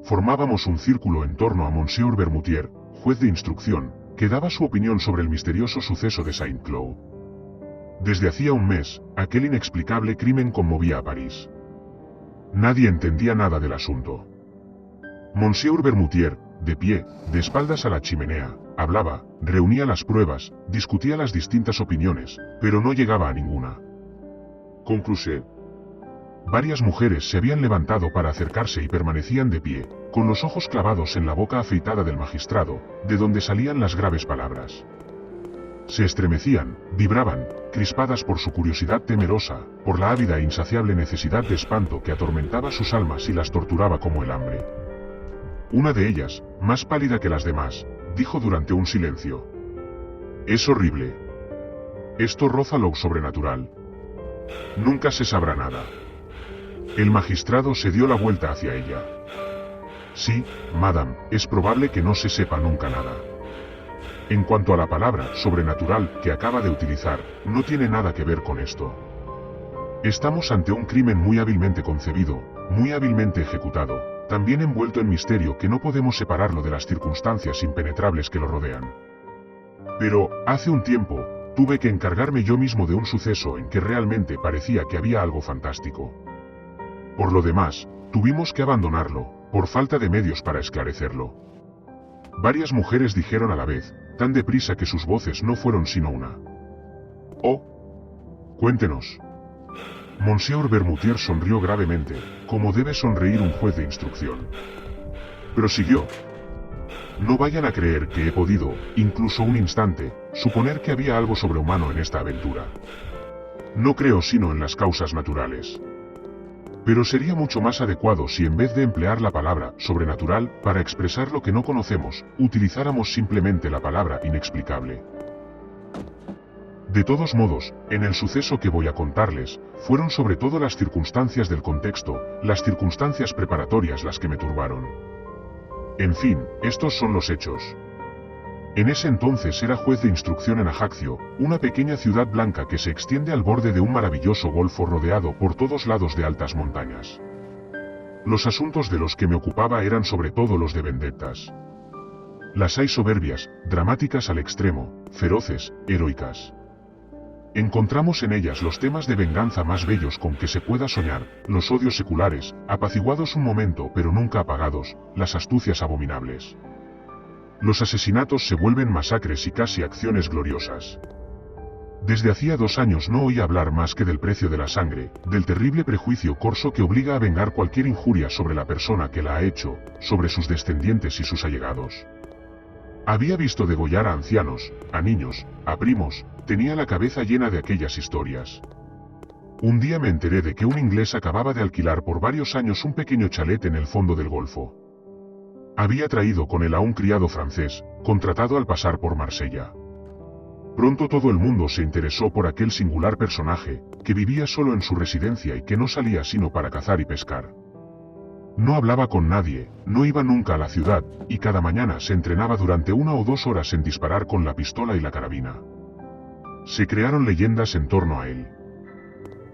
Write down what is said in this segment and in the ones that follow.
formábamos un círculo en torno a Monsieur Bermutier, juez de instrucción, que daba su opinión sobre el misterioso suceso de Saint-Cloud. Desde hacía un mes, aquel inexplicable crimen conmovía a París. Nadie entendía nada del asunto. Monsieur Bermutier, de pie, de espaldas a la chimenea, hablaba, reunía las pruebas, discutía las distintas opiniones, pero no llegaba a ninguna conclusión. Varias mujeres se habían levantado para acercarse y permanecían de pie, con los ojos clavados en la boca afeitada del magistrado, de donde salían las graves palabras. Se estremecían, vibraban, crispadas por su curiosidad temerosa, por la ávida e insaciable necesidad de espanto que atormentaba sus almas y las torturaba como el hambre. Una de ellas, más pálida que las demás, dijo durante un silencio: «Es horrible. Esto roza lo sobrenatural. Nunca se sabrá nada». El magistrado se dio la vuelta hacia ella. «Sí, madame, es probable que no se sepa nunca nada. En cuanto a la palabra sobrenatural que acaba de utilizar, no tiene nada que ver con esto. Estamos ante un crimen muy hábilmente concebido, muy hábilmente ejecutado, también envuelto en misterio que no podemos separarlo de las circunstancias impenetrables que lo rodean. Pero, hace un tiempo, tuve que encargarme yo mismo de un suceso en que realmente parecía que había algo fantástico. Por lo demás, tuvimos que abandonarlo, por falta de medios para esclarecerlo». Varias mujeres dijeron a la vez, tan deprisa que sus voces no fueron sino una: «Oh, cuéntenos». Monsieur Bermutier sonrió gravemente, como debe sonreír un juez de instrucción. Prosiguió: «No vayan a creer que he podido, incluso un instante, suponer que había algo sobrehumano en esta aventura. No creo sino en las causas naturales. Pero sería mucho más adecuado si en vez de emplear la palabra sobrenatural para expresar lo que no conocemos, utilizáramos simplemente la palabra inexplicable. De todos modos, en el suceso que voy a contarles, fueron sobre todo las circunstancias del contexto, las circunstancias preparatorias las que me turbaron. En fin, estos son los hechos. En ese entonces era juez de instrucción en Ajaccio, una pequeña ciudad blanca que se extiende al borde de un maravilloso golfo rodeado por todos lados de altas montañas. Los asuntos de los que me ocupaba eran sobre todo los de vendettas. Las hay soberbias, dramáticas al extremo, feroces, heroicas. Encontramos en ellas los temas de venganza más bellos con que se pueda soñar, los odios seculares, apaciguados un momento pero nunca apagados, las astucias abominables. Los asesinatos se vuelven masacres y casi acciones gloriosas. Desde hacía 2 años no oí hablar más que del precio de la sangre, del terrible prejuicio corso que obliga a vengar cualquier injuria sobre la persona que la ha hecho, sobre sus descendientes y sus allegados. Había visto degollar a ancianos, a niños, a primos, tenía la cabeza llena de aquellas historias. Un día me enteré de que un inglés acababa de alquilar por varios años un pequeño chalet en el fondo del Golfo. Había traído con él a un criado francés, contratado al pasar por Marsella. Pronto todo el mundo se interesó por aquel singular personaje, que vivía solo en su residencia y que no salía sino para cazar y pescar. No hablaba con nadie, no iba nunca a la ciudad, y cada mañana se entrenaba durante 1 o 2 horas en disparar con la pistola y la carabina. Se crearon leyendas en torno a él.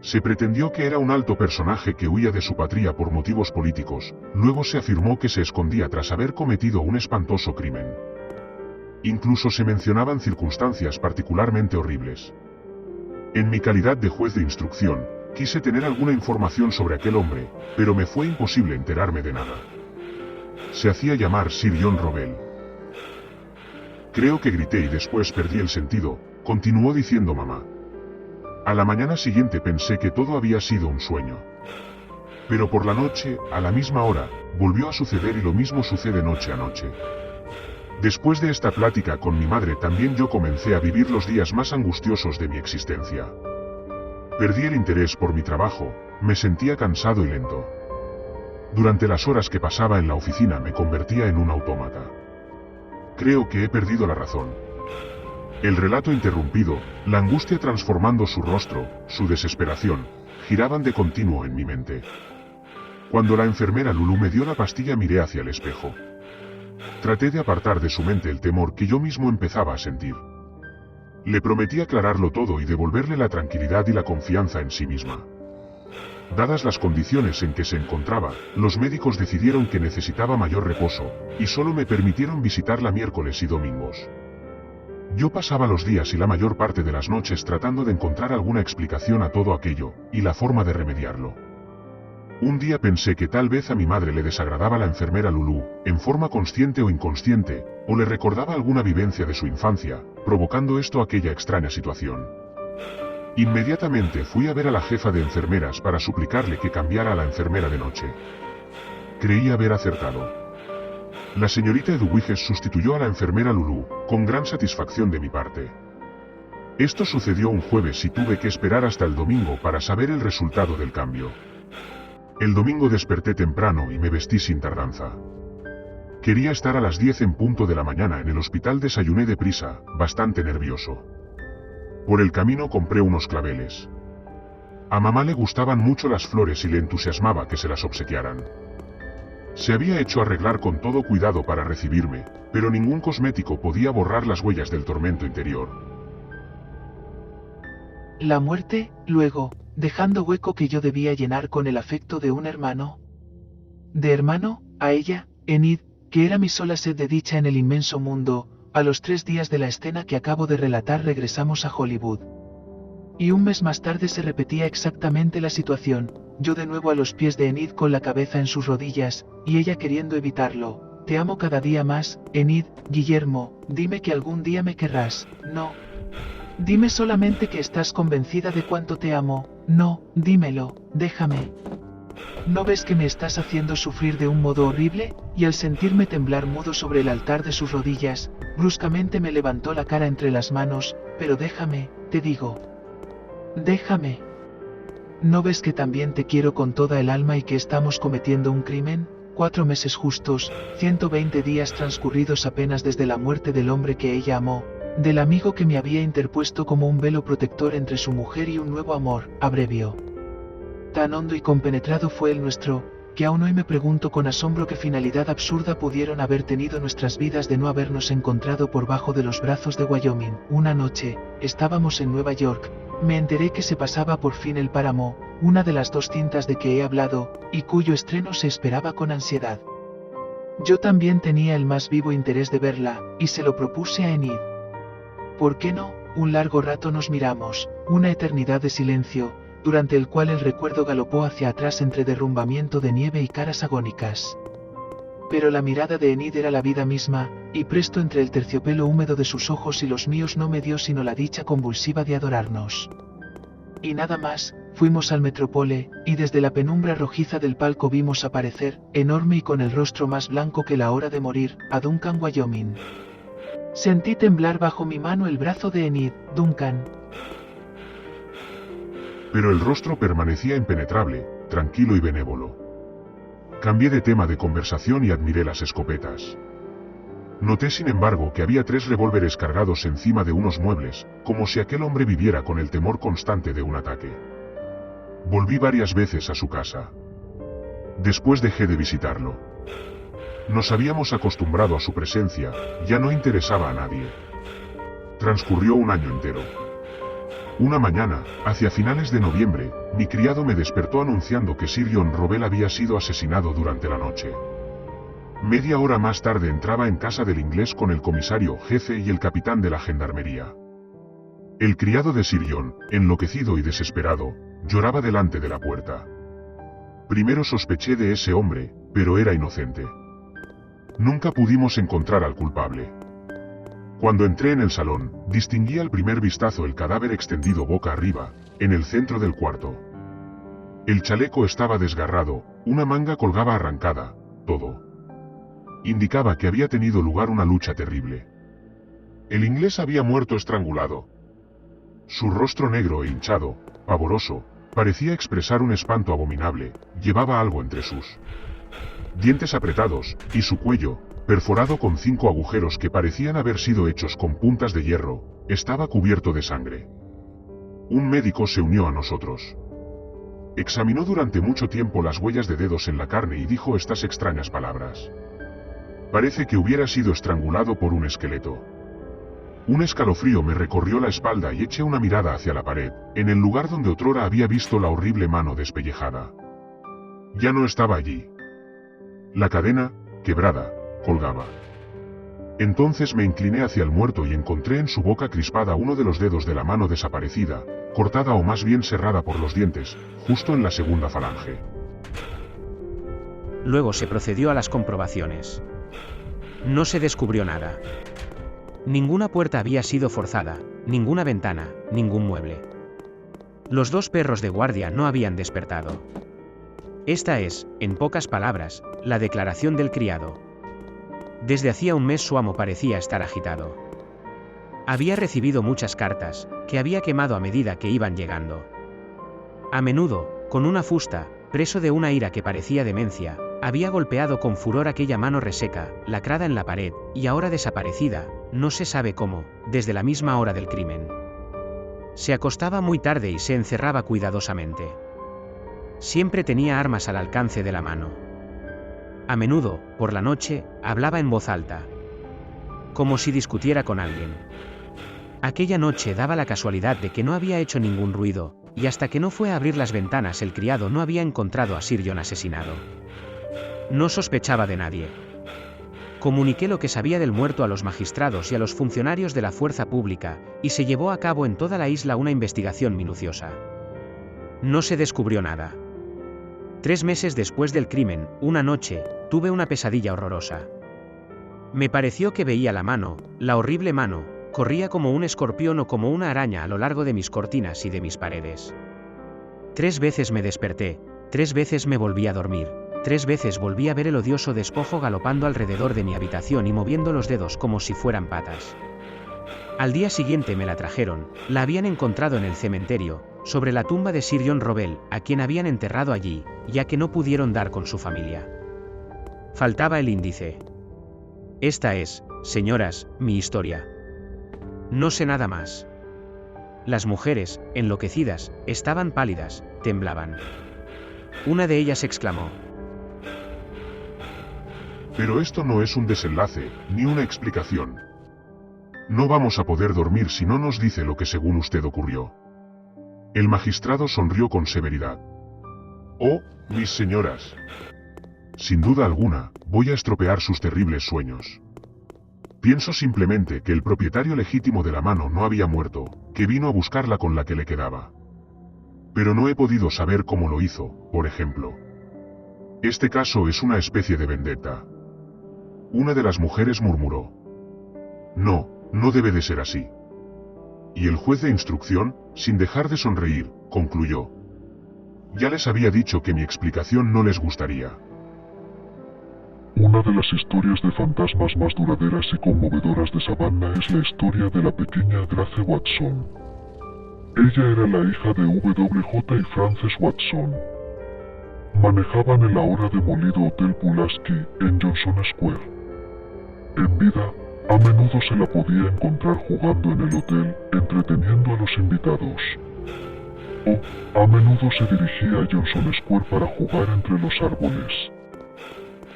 Se pretendió que era un alto personaje que huía de su patria por motivos políticos, luego se afirmó que se escondía tras haber cometido un espantoso crimen. Incluso se mencionaban circunstancias particularmente horribles. En mi calidad de juez de instrucción, quise tener alguna información sobre aquel hombre, pero me fue imposible enterarme de nada. Se hacía llamar Sir John Robel. Creo que grité y después perdí el sentido, continuó diciendo mamá. A la mañana siguiente pensé que todo había sido un sueño. Pero por la noche, a la misma hora, volvió a suceder y lo mismo sucede noche a noche. Después de esta plática con mi madre también yo comencé a vivir los días más angustiosos de mi existencia. Perdí el interés por mi trabajo, me sentía cansado y lento. Durante las horas que pasaba en la oficina me convertía en un autómata. Creo que he perdido la razón. El relato interrumpido, la angustia transformando su rostro, su desesperación, giraban de continuo en mi mente. Cuando la enfermera Lulu me dio la pastilla miré hacia el espejo. Traté de apartar de su mente el temor que yo mismo empezaba a sentir. Le prometí aclararlo todo y devolverle la tranquilidad y la confianza en sí misma. Dadas las condiciones en que se encontraba, los médicos decidieron que necesitaba mayor reposo, y solo me permitieron visitarla miércoles y domingos. Yo pasaba los días y la mayor parte de las noches tratando de encontrar alguna explicación a todo aquello, y la forma de remediarlo. Un día pensé que tal vez a mi madre le desagradaba la enfermera Lulú, en forma consciente o inconsciente, o le recordaba alguna vivencia de su infancia, provocando esto aquella extraña situación. Inmediatamente fui a ver a la jefa de enfermeras para suplicarle que cambiara a la enfermera de noche. Creí haber acertado. La señorita Eduviges sustituyó a la enfermera Lulú, con gran satisfacción de mi parte. Esto sucedió un jueves y tuve que esperar hasta el domingo para saber el resultado del cambio. El domingo desperté temprano y me vestí sin tardanza. Quería estar a las 10 en punto de la mañana en el hospital. Desayuné deprisa, bastante nervioso. Por el camino compré unos claveles. A mamá le gustaban mucho las flores y le entusiasmaba que se las obsequiaran. Se había hecho arreglar con todo cuidado para recibirme, pero ningún cosmético podía borrar las huellas del tormento interior. La muerte, luego, dejando hueco que yo debía llenar con el afecto de un hermano. De hermano, a ella, Enid, que era mi sola sed de dicha en el inmenso mundo. A los 3 días de la escena que acabo de relatar regresamos a Hollywood. Y un mes más tarde se repetía exactamente la situación, yo de nuevo a los pies de Enid con la cabeza en sus rodillas, y ella queriendo evitarlo. Te amo cada día más, Enid. Guillermo, dime que algún día me querrás. No. Dime solamente que estás convencida de cuánto te amo. No, dímelo, déjame. ¿No ves que me estás haciendo sufrir de un modo horrible? Y al sentirme temblar mudo sobre el altar de sus rodillas, bruscamente me levantó la cara entre las manos. Pero déjame, te digo. Déjame. ¿No ves que también te quiero con toda el alma y que estamos cometiendo un crimen? 4 meses justos, 120 días transcurridos apenas desde la muerte del hombre que ella amó, del amigo que me había interpuesto como un velo protector entre su mujer y un nuevo amor, abrevió. Tan hondo y compenetrado fue el nuestro, que aún hoy me pregunto con asombro qué finalidad absurda pudieron haber tenido nuestras vidas de no habernos encontrado por bajo de los brazos de Wyoming. Una noche, estábamos en Nueva York, me enteré que se pasaba por fin el Páramo, una de las 2 cintas de que he hablado, y cuyo estreno se esperaba con ansiedad. Yo también tenía el más vivo interés de verla, y se lo propuse a Enid. ¿Por qué no? Un largo rato nos miramos, una eternidad de silencio, durante el cual el recuerdo galopó hacia atrás entre derrumbamiento de nieve y caras agónicas. Pero la mirada de Enid era la vida misma, y presto entre el terciopelo húmedo de sus ojos y los míos no me dio sino la dicha convulsiva de adorarnos. Y nada más, fuimos al Metropole, y desde la penumbra rojiza del palco vimos aparecer, enorme y con el rostro más blanco que la hora de morir, a Duncan Wyoming. Sentí temblar bajo mi mano el brazo de Enid. Duncan. Pero el rostro permanecía impenetrable, tranquilo y benévolo. Cambié de tema de conversación y admiré las escopetas. Noté sin embargo que había 3 revólveres cargados encima de unos muebles, como si aquel hombre viviera con el temor constante de un ataque. Volví varias veces a su casa. Después dejé de visitarlo. Nos habíamos acostumbrado a su presencia, ya no interesaba a nadie. Transcurrió un año entero. Una mañana, hacia finales de noviembre, mi criado me despertó anunciando que Sir John Robel había sido asesinado durante la noche. Media hora más tarde entraba en casa del inglés con el comisario jefe y el capitán de la gendarmería. El criado de Sir John, enloquecido y desesperado, lloraba delante de la puerta. Primero sospeché de ese hombre, pero era inocente. Nunca pudimos encontrar al culpable. Cuando entré en el salón, distinguí al primer vistazo el cadáver extendido boca arriba, en el centro del cuarto. El chaleco estaba desgarrado, una manga colgaba arrancada, todo indicaba que había tenido lugar una lucha terrible. El inglés había muerto estrangulado. Su rostro negro e hinchado, pavoroso, parecía expresar un espanto abominable, llevaba algo entre sus dientes apretados, y su cuello, perforado con 5 agujeros que parecían haber sido hechos con puntas de hierro, estaba cubierto de sangre. Un médico se unió a nosotros. Examinó durante mucho tiempo las huellas de dedos en la carne y dijo estas extrañas palabras. Parece que hubiera sido estrangulado por un esqueleto. Un escalofrío me recorrió la espalda y eché una mirada hacia la pared, en el lugar donde otrora había visto la horrible mano despellejada. Ya no estaba allí. La cadena, quebrada, colgaba. Entonces me incliné hacia el muerto y encontré en su boca crispada uno de los dedos de la mano desaparecida, cortada o más bien serrada por los dientes, justo en la segunda falange. Luego se procedió a las comprobaciones. No se descubrió nada. Ninguna puerta había sido forzada, ninguna ventana, ningún mueble. Los 2 perros de guardia no habían despertado. Esta es, en pocas palabras, la declaración del criado. Desde hacía un mes su amo parecía estar agitado. Había recibido muchas cartas, que había quemado a medida que iban llegando. A menudo, con una fusta, preso de una ira que parecía demencia, había golpeado con furor aquella mano reseca, lacrada en la pared, y ahora desaparecida, no se sabe cómo, desde la misma hora del crimen. Se acostaba muy tarde y se encerraba cuidadosamente. Siempre tenía armas al alcance de la mano. A menudo, por la noche, hablaba en voz alta, como si discutiera con alguien. Aquella noche daba la casualidad de que no había hecho ningún ruido, y hasta que no fue a abrir las ventanas el criado no había encontrado a Sir John asesinado. No sospechaba de nadie. Comuniqué lo que sabía del muerto a los magistrados y a los funcionarios de la fuerza pública, y se llevó a cabo en toda la isla una investigación minuciosa. No se descubrió nada. 3 meses después del crimen, una noche, tuve una pesadilla horrorosa. Me pareció que veía la mano, la horrible mano, corría como un escorpión o como una araña a lo largo de mis cortinas y de mis paredes. 3 veces me desperté, 3 veces me volví a dormir, 3 veces volví a ver el odioso despojo galopando alrededor de mi habitación y moviendo los dedos como si fueran patas. Al día siguiente me la trajeron, la habían encontrado en el cementerio, sobre la tumba de Sir John Robel, a quien habían enterrado allí, ya que no pudieron dar con su familia. Faltaba el índice. Esta es, señoras, mi historia. No sé nada más. Las mujeres, enloquecidas, estaban pálidas, temblaban. Una de ellas exclamó: Pero esto no es un desenlace, ni una explicación. No vamos a poder dormir si no nos dice lo que según usted ocurrió. El magistrado sonrió con severidad. Oh, mis señoras. Sin duda alguna, voy a estropear sus terribles sueños. Pienso simplemente que el propietario legítimo de la mano no había muerto, que vino a buscarla con la que le quedaba. Pero no he podido saber cómo lo hizo, por ejemplo. Este caso es una especie de vendetta. Una de las mujeres murmuró: No, no debe de ser así. Y el juez de instrucción, sin dejar de sonreír, concluyó: Ya les había dicho que mi explicación no les gustaría. Una de las historias de fantasmas más duraderas y conmovedoras de Savannah es la historia de la pequeña Grace Watson. Ella era la hija de W.J. y Frances Watson. Manejaban el ahora demolido Hotel Pulaski en Johnson Square. En vida, a menudo se la podía encontrar jugando en el hotel, entreteniendo a los invitados. O, a menudo se dirigía a Johnson Square para jugar entre los árboles.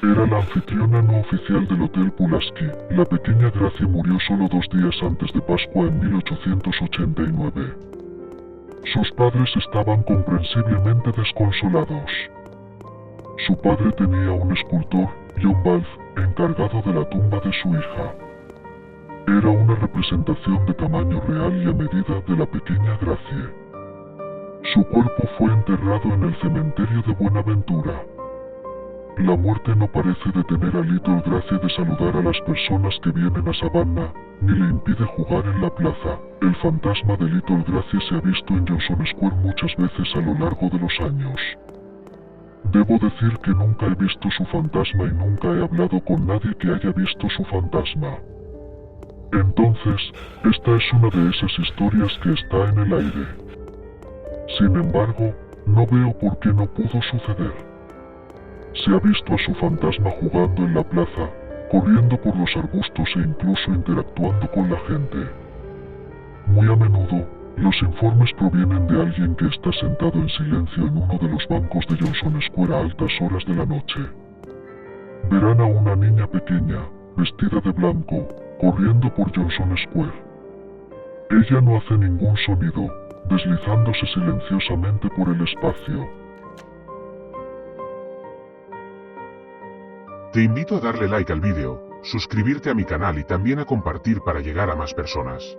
Era la anfitriona no oficial del Hotel Pulaski. La pequeña Gracie murió solo 2 días antes de Pascua en 1889. Sus padres estaban comprensiblemente desconsolados. Su padre tenía un escultor, John Balfe, encargado de la tumba de su hija. Era una representación de tamaño real y a medida de la pequeña Gracie. Su cuerpo fue enterrado en el cementerio de Buenaventura. La muerte no parece detener a Little Gracie de saludar a las personas que vienen a Savannah, ni le impide jugar en la plaza. El fantasma de Little Gracie se ha visto en Johnson Square muchas veces a lo largo de los años. Debo decir que nunca he visto su fantasma y nunca he hablado con nadie que haya visto su fantasma. Entonces, esta es una de esas historias que está en el aire. Sin embargo, no veo por qué no pudo suceder. Se ha visto a su fantasma jugando en la plaza, corriendo por los arbustos e incluso interactuando con la gente. Muy a menudo, los informes provienen de alguien que está sentado en silencio en uno de los bancos de Johnson Square a altas horas de la noche. Verán a una niña pequeña, vestida de blanco, corriendo por Johnson Square. Ella no hace ningún sonido, deslizándose silenciosamente por el espacio. Te invito a darle like al vídeo, suscribirte a mi canal y también a compartir para llegar a más personas.